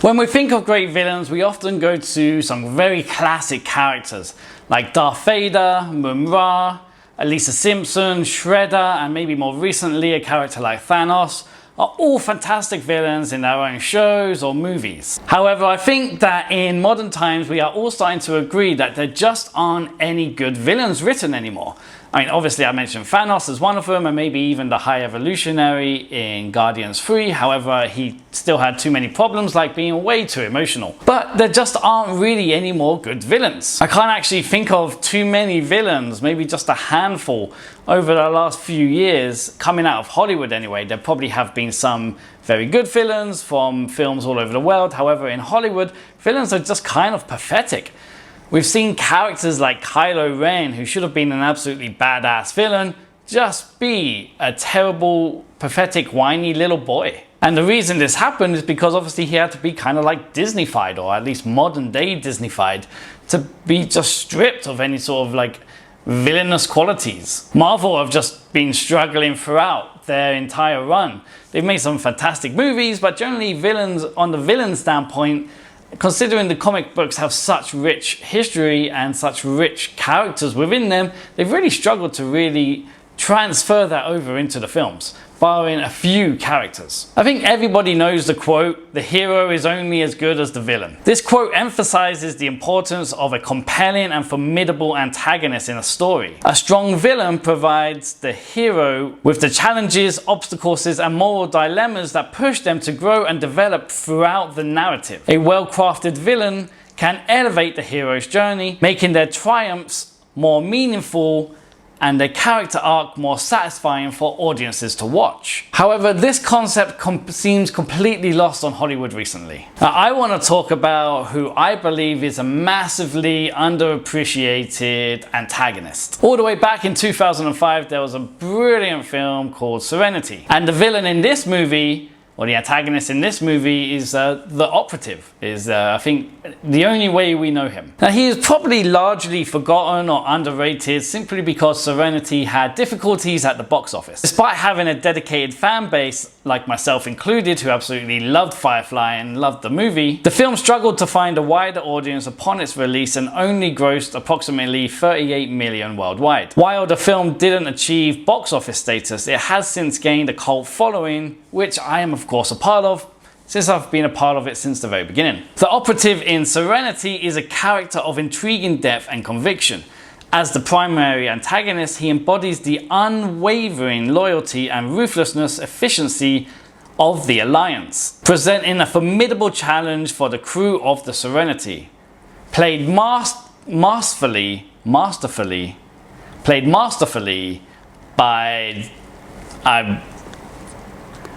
When we think of great villains, we often go to some very classic characters like Darth Vader, Moon-Ra, Lisa Simpson, Shredder, and maybe more recently a character like Thanos are all fantastic villains in their own shows or movies. However, I think that in modern times we are all starting to agree that there just aren't any good villains written anymore. I mean, obviously I mentioned Thanos as one of them, and maybe even the High Evolutionary in Guardians 3. However, he still had too many problems, like being way too emotional. But there just aren't really any more good villains. I can't actually think of too many villains, maybe just a handful over the last few years, coming out of Hollywood anyway. There probably have been some very good villains from films all over the world. However, in Hollywood, villains are just kind of pathetic. We've seen characters like Kylo Ren, who should have been an absolutely badass villain, just be a terrible, pathetic, whiny little boy. And the reason this happened is because obviously he had to be kind of like Disneyfied, or at least modern day Disneyfied, to be just stripped of any sort of like villainous qualities. Marvel have just been struggling throughout their entire run. They've made some fantastic movies, but generally villains, on the villain standpoint, considering the comic books have such rich history and such rich characters within them, they've really struggled to really transfer that over into the films, barring a few characters. I think everybody knows the quote, "The hero is only as good as the villain." This quote emphasizes the importance of a compelling and formidable antagonist in a story. A strong villain provides the hero with the challenges, obstacles, and moral dilemmas that push them to grow and develop throughout the narrative. A well-crafted villain can elevate the hero's journey, making their triumphs more meaningful and their character arc more satisfying for audiences to watch. However, this concept seems completely lost on Hollywood recently. Now, I want to talk about who I believe is a massively underappreciated antagonist. All the way back in 2005, there was a brilliant film called Serenity. And the villain in this movie, or the antagonist in this movie, is the Operative, is I think the only way we know him. Now, he is probably largely forgotten or underrated simply because Serenity had difficulties at the box office. Despite having a dedicated fan base, like myself included, who absolutely loved Firefly and loved the movie, the film struggled to find a wider audience upon its release and only grossed approximately 38 million worldwide. While the film didn't achieve box office status, it has since gained a cult following, which I am of course a part of, since I've been a part of it since the very beginning. The Operative in Serenity is a character of intriguing depth and conviction. As the primary antagonist, he embodies the unwavering loyalty and ruthlessness efficiency of the Alliance, presenting a formidable challenge for the crew of the Serenity. Played masterfully by... I'm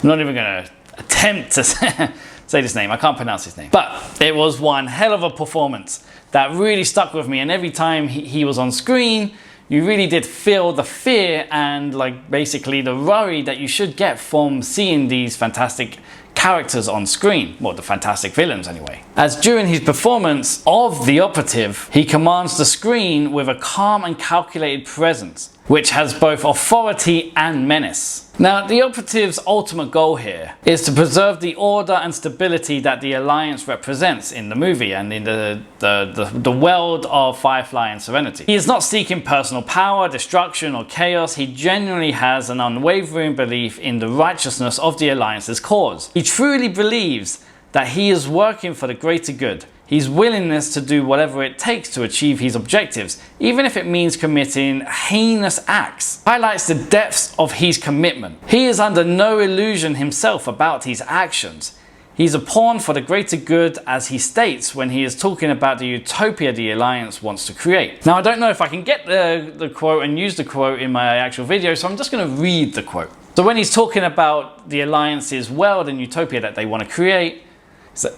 not even going to attempt to say this name. I can't pronounce his name. But it was one hell of a performance that really stuck with me. And every time he was on screen, you really did feel the fear and like basically the worry that you should get from seeing these fantastic characters on screen. Well, the fantastic villains anyway. As during his performance of the Operative, he commands the screen with a calm and calculated presence, which has both authority and menace. Now, the Operative's ultimate goal here is to preserve the order and stability that the Alliance represents in the movie and in the world of Firefly and Serenity. He is not seeking personal power, destruction, or chaos. He genuinely has an unwavering belief in the righteousness of the Alliance's cause. He truly believes that he is working for the greater good. His willingness to do whatever it takes to achieve his objectives, even if it means committing heinous acts, highlights the depths of his commitment. He is under no illusion himself about his actions. He's a pawn for the greater good, as he states when he is talking about the utopia the Alliance wants to create. Now, I don't know if I can get the quote and use the quote in my actual video, so I'm just going to read the quote. So when he's talking about the Alliance's world and utopia that they want to create,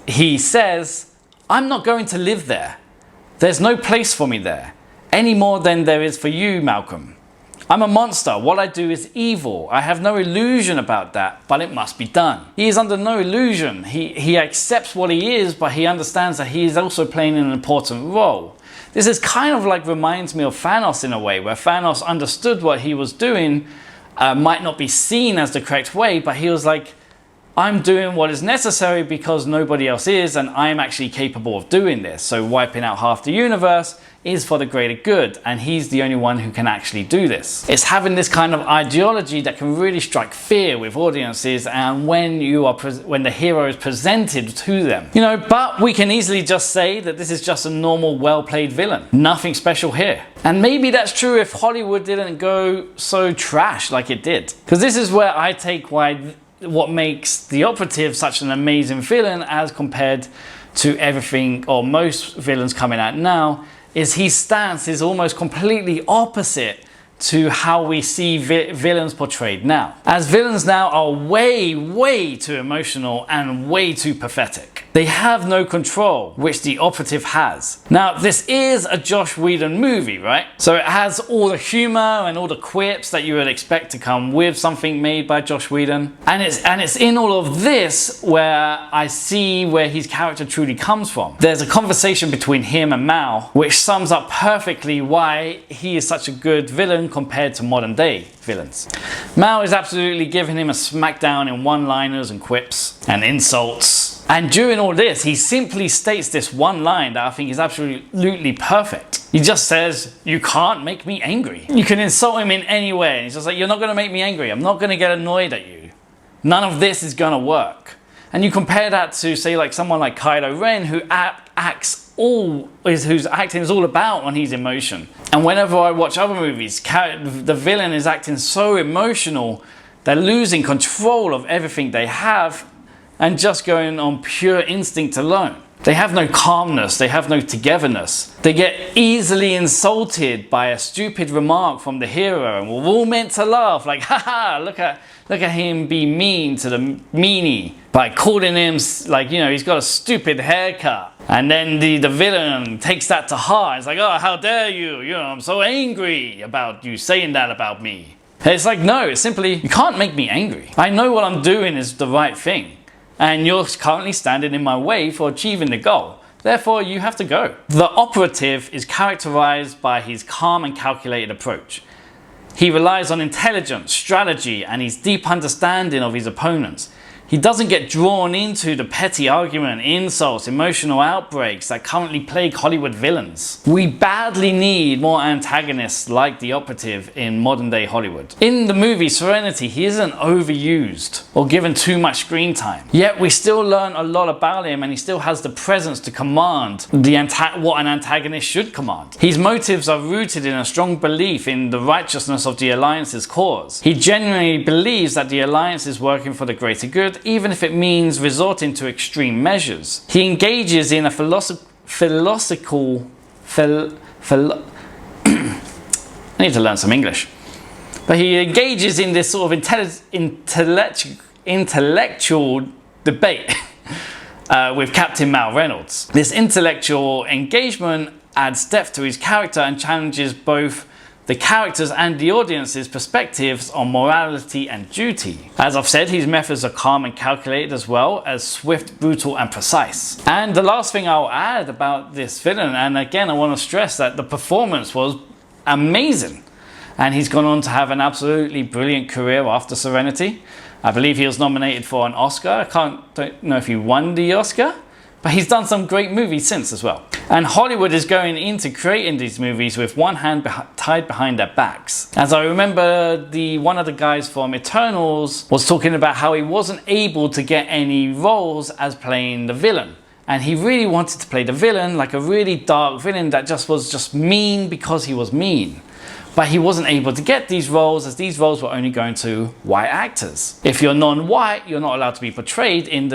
he says, "I'm not going to live there. There's no place for me there, any more than there is for you, Malcolm. I'm a monster. What I do is evil. I have no illusion about that, but it must be done." He is under no illusion. He accepts what he is, but he understands that he is also playing an important role. This is kind of like reminds me of Thanos in a way, where Thanos understood what he was doing might not be seen as the correct way, but he was like, I'm doing what is necessary because nobody else is, and I'm actually capable of doing this. So wiping out half the universe is for the greater good, and he's the only one who can actually do this. It's having this kind of ideology that can really strike fear with audiences, and when the hero is presented to them. You know, but we can easily just say that this is just a normal, well-played villain. Nothing special here. And maybe that's true if Hollywood didn't go so trash like it did. Because this is where I take what makes the Operative such an amazing villain as compared to everything or most villains coming out now, is his stance is almost completely opposite to how we see villains portrayed now. As villains now are way too emotional and way too pathetic. They have no control, which the Operative has. Now, this is a Joss Whedon movie, right? So it has all the humor and all the quips that you would expect to come with something made by Joss Whedon. And it's in all of this where I see where his character truly comes from. There's a conversation between him and Mao, which sums up perfectly why he is such a good villain compared to modern day villains. Mao is absolutely giving him a smackdown in one-liners and quips and insults. And during all this, he simply states this one line that I think is absolutely perfect. He just says, "You can't make me angry." You can insult him in any way. And he's just like, "You're not going to make me angry. I'm not going to get annoyed at you. None of this is going to work." And you compare that to, say, like someone like Kylo Ren, whose acting is all about on his emotion. And whenever I watch other movies, the villain is acting so emotional, they're losing control of everything they have and just going on pure instinct alone. They have no calmness, they have no togetherness. They get easily insulted by a stupid remark from the hero, and we're all meant to laugh, like, haha, look at him be mean to the meanie by calling him, like, you know, he's got a stupid haircut. And then the villain takes that to heart. It's like, "Oh, how dare you, you know, I'm so angry about you saying that about me." And it's like, no, it's simply, you can't make me angry. I know what I'm doing is the right thing. And you're currently standing in my way for achieving the goal. Therefore, you have to go. The Operative is characterized by his calm and calculated approach. He relies on intelligence, strategy, and his deep understanding of his opponents. He doesn't get drawn into the petty argument, insults, emotional outbreaks that currently plague Hollywood villains. We badly need more antagonists like the Operative in modern day Hollywood. In the movie Serenity, he isn't overused or given too much screen time. Yet we still learn a lot about him, and he still has the presence to command what an antagonist should command. His motives are rooted in a strong belief in the righteousness of the Alliance's cause. He genuinely believes that the Alliance is working for the greater good, even if it means resorting to extreme measures. He engages in a philosophical I need to learn some English. But he engages in this sort of intellectual debate with Captain Mal Reynolds. This intellectual engagement adds depth to his character and challenges both the characters and the audience's perspectives on morality and duty. As I've said, his methods are calm and calculated, as well as swift, brutal, and precise. And the last thing I'll add about this villain, and again I want to stress that the performance was amazing. And he's gone on to have an absolutely brilliant career after Serenity. I believe he was nominated for an Oscar. Don't know if he won the Oscar, but he's done some great movies since as well. And Hollywood is going into creating these movies with one hand tied behind their backs. As I remember, one of the guys from Eternals was talking about how he wasn't able to get any roles as playing the villain. And he really wanted to play the villain, like a really dark villain that was just mean because he was mean. But he wasn't able to get these roles, as these roles were only going to white actors. If you're non-white, you're not allowed to be portrayed in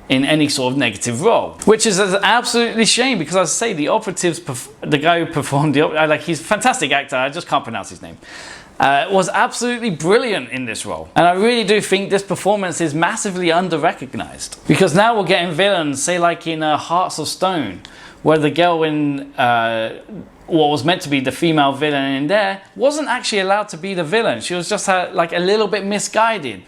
in any sort of negative role, which is an absolutely shame, because as I say, the guy who performed he's a fantastic actor, I just can't pronounce his name, was absolutely brilliant in this role. And I really do think this performance is massively under-recognized, because now we're getting villains, say like in Hearts of Stone, where the girl in what was meant to be the female villain in there wasn't actually allowed to be the villain. She was just like a little bit misguided.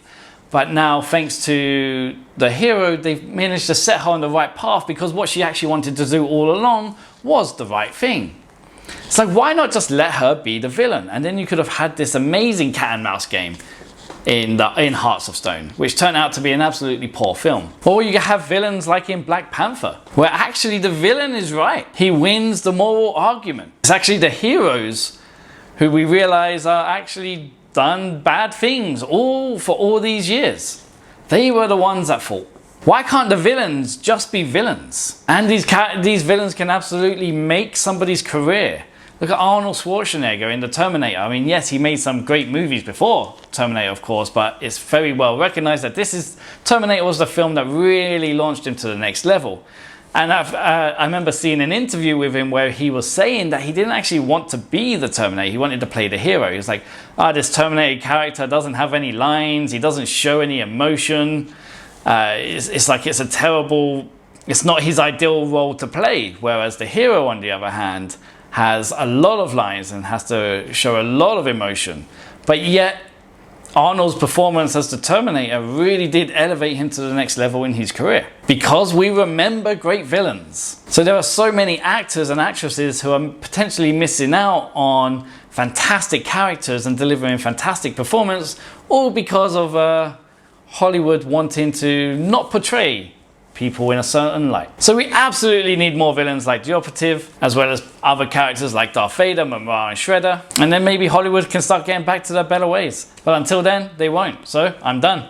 But now, thanks to the hero, they've managed to set her on the right path, because what she actually wanted to do all along was the right thing. It's like, why not just let her be the villain? And then you could have had this amazing cat and mouse game. in Hearts of Stone, which turned out to be an absolutely poor film. Or you have villains like in Black Panther, where actually the villain is right. He wins the moral argument. It's actually the heroes who we realize are actually done bad things for all these years. They were the ones at fault. Why can't the villains just be villains? And these villains can absolutely make somebody's career. Look at Arnold Schwarzenegger in The Terminator. I mean, yes, he made some great movies before Terminator, of course, but it's very well recognized that Terminator was the film that really launched him to the next level. And I remember seeing an interview with him where he was saying that he didn't actually want to be the Terminator. He wanted to play the hero. He was like, this Terminator character doesn't have any lines. He doesn't show any emotion. It's like it's not his ideal role to play. Whereas the hero, on the other hand, has a lot of lines and has to show a lot of emotion. But yet, Arnold's performance as the Terminator really did elevate him to the next level in his career. Because we remember great villains. So there are so many actors and actresses who are potentially missing out on fantastic characters and delivering fantastic performance, all because of Hollywood wanting to not portray people in a certain light. So we absolutely need more villains like the Operative, as well as other characters like Darth Vader, Mumm-Ra, and Shredder. And then maybe Hollywood can start getting back to their better ways. But until then, they won't. So I'm done.